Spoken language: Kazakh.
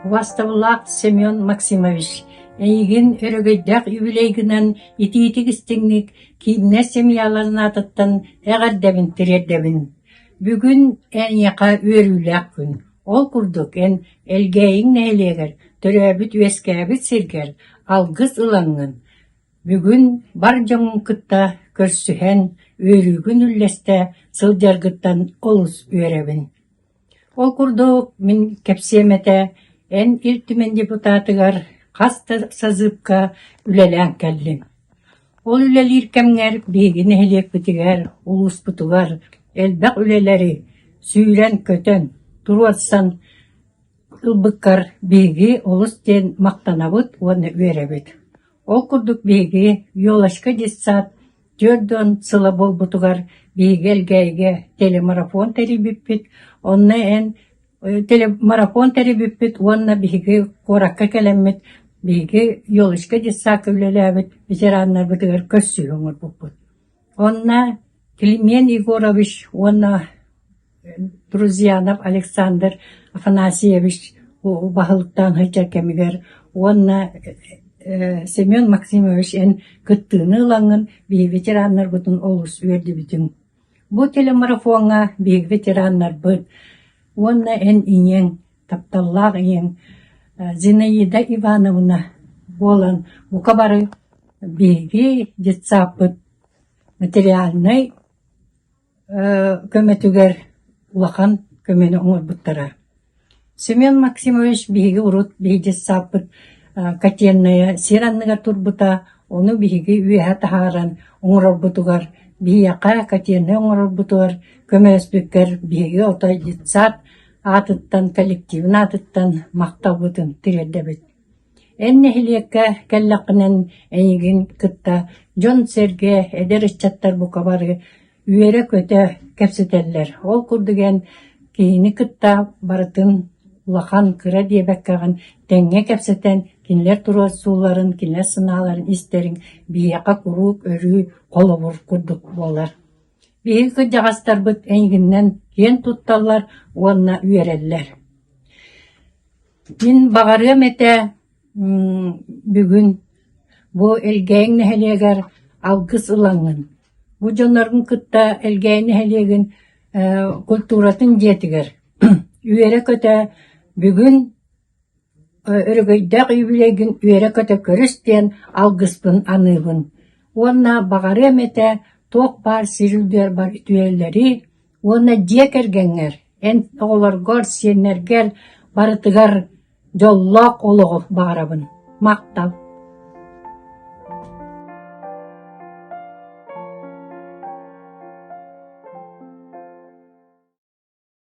Ваставлак Семен Максимович. Эйгин өрөгөйдәк юбилейгінен ити-итик істіңнік кейімне семьяларын атыттан әғардабын тіреддабын. Бүгін ән яқа өріләк күн. Ол күрдік ән әлгейін нәйлегер, төрәбіт өскәбіт сиргер, алғыз ылаңын. Бүгін бар жоңын күтта көрсіген өрігін үлләсті сылжаргыттан олыс өрәбін. Ол күрдік мен кәпсемәті ән илтімен депутатығар Қаста сазыпка үлелән кәллім. Ол үлелер кәмгәр бейгіні әлек бітігер, ұлыс бұтығар, әлбәқ үлелері сүйрен көтен, тұруатсан ұлбыққар бейгі олыс ден мақтанабыт, оны өребет. Ол күрдік бейгі yolашқа десат, жөрден сыла бол бұтығар бейгі әлгәйге телемарафон тәрібіппет, онны ән телемарафон тәрібіппет, онны бейгі қораққа кәлеммет, Беги yolışka десак үлеләбет, ветераннар бітігер көссі өмір бұппыт. Онна Климен Егорович, онна Друзьянов Александр Афанасьевич бағылықтан хыйчар кәмігер, онна Семен Максимович ән күттіні ұлаңын бей ветераннар бұтын олыс өрді бітін. Бұ телемарафонға бей ветераннар бұт, онна ән инен, тапталлақ ен, Зинаида Ивановна болан букабары бейги детсапыт материальный көмөтүгер улахан көмөні оңыр бұттара. Семен Максимович бейги урут бейги детсапыт катенная сиранныгар турбута, оны бейги үйә тахаран оңыр бұтугар, бейяқа катенная оңыр бұтугар көмөспеккер бейги ота детсат атыттан коллективін атыттан мақтау бұтын тіреддебет. Әнне хилекке кәллақынан әйгін күтті Джон Серге әдерішчаттар бұқабары үйері көте кәпсетелер. Ол күрдіген кейіні күтті барытын улахан кыра дебәккаған тәңе кәпсетен кинлер тұруат суларын, кинлер сыналарын истерін бияқа күріп өрі қолы бұр күрдік болар. Бейгі жағастар бұт әйгіннен кен тұтталар, онна үйерелер. Мен бағарым әті бүгін бұл әлгәйін әлегер алғыз ұлаңын. Бұл жонлардың күтті әлгәйін әлегін культуратын жетігер. Үйері көті бүгін өрігейдәк үйбілегін үйері көті көрістен алғызбын анығын. Онна бағарым әті тоқ бар, сирілдер бар ütüелleri, оны декергенер, ән оғыларғар, сенергер, барытығар жоллақ олығы бағарабын. Мақтал.